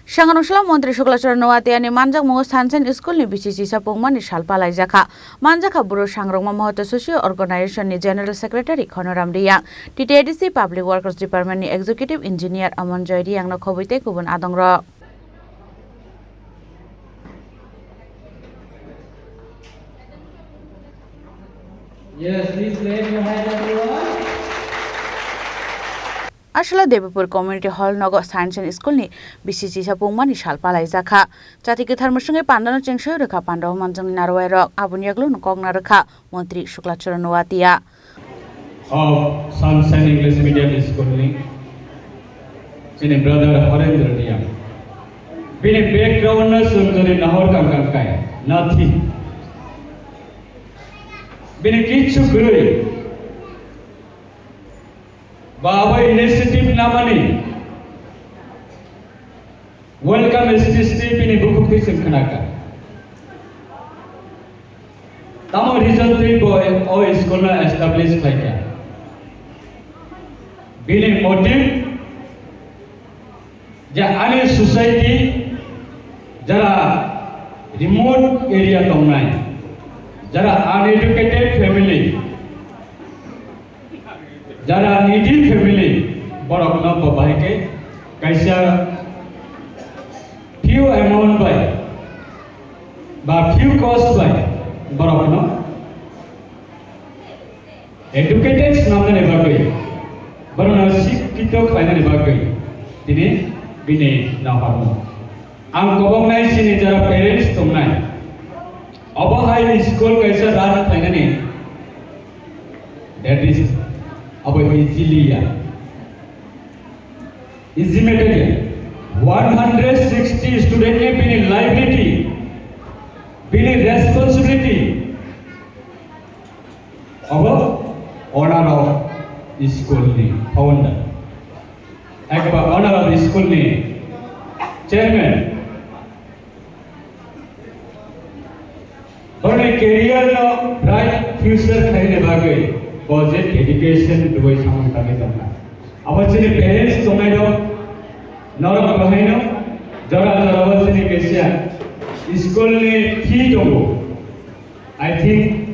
Sangrongsalo Mantri Sukla Charan Noatiani Manjakmungo Schoolni Bisichisa Pungmani sal Palaijakha Manjakha Buru Sangrangma Mathah Socio Organization ni General Secretary Khanaram Reang TTAADC Public Workers Department ni Executive Engineer Aman Reangno Khobwi Kubun Adongrok. Yes, please clap your hands everyone. Asala Devapur Community Hall Nogo Science and Schoolni Bisichisa Pungmani sal Palaijakha Jati Ketar Musungai Pandano Chengsho Rekha Pandaw Manjang Narwairok Abunyaglu Nokogna Rekha Mantri Sukla Charan Noatiani Of Sunshine English Medium Schoolni Chini brother Khorang Reang Bini background na sunjori nahor kam kai nothing Bini kichu gurui Baba initiative namani welcome step in book fiction kanaka tamo recently boy o school na established thaika bini motive ja ani society jara remote area tongnai jara uneducated family jara needy family borok no babai ke kaisa few amount by ba few cost by borok no educated namna ne bagoi borona sikito khaina ne bagoi tini bine na harmo am kobong nai sini jara parents tomnai abo high school kaisa rat khaina ne that is about easily easy method 160 students have been in liability been in responsibility of honor of Schoolni founder ekba honor of Schoolni chairman but career no bright future khaine bagai budget education dubai samang tagi tamna abachini parents tomaino nora bahaino jara abachini kesia school ni fee dongo I think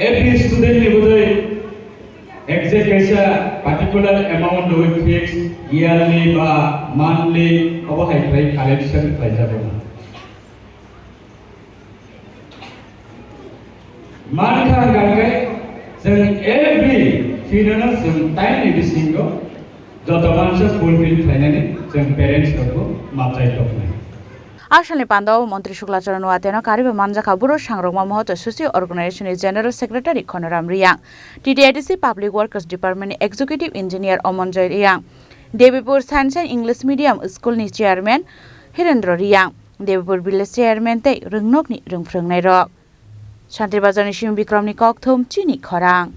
every student ni bodoi exact kaisa particular amount do fix yearly ba monthly abo hai try collection kai jabe Manjakha gagai every final time it is single joto mansa fulfill finally parents ko matai toknai Asali Pandaw Mantri Sukla Charan Noatiani Karibe Manjakha Buru Sangrangma Mathah Socio Organization General Secretary Khanaram Reang TTAADC Public Workers Department Executive Engineer Aman Reang Devapur Science and English Medium Schoolni Chairman Reang Devapur Village Chairman Reangno ni Rungfrungnai rok Santri Bazarni Shim Bikramni Kokthum Chini Khorang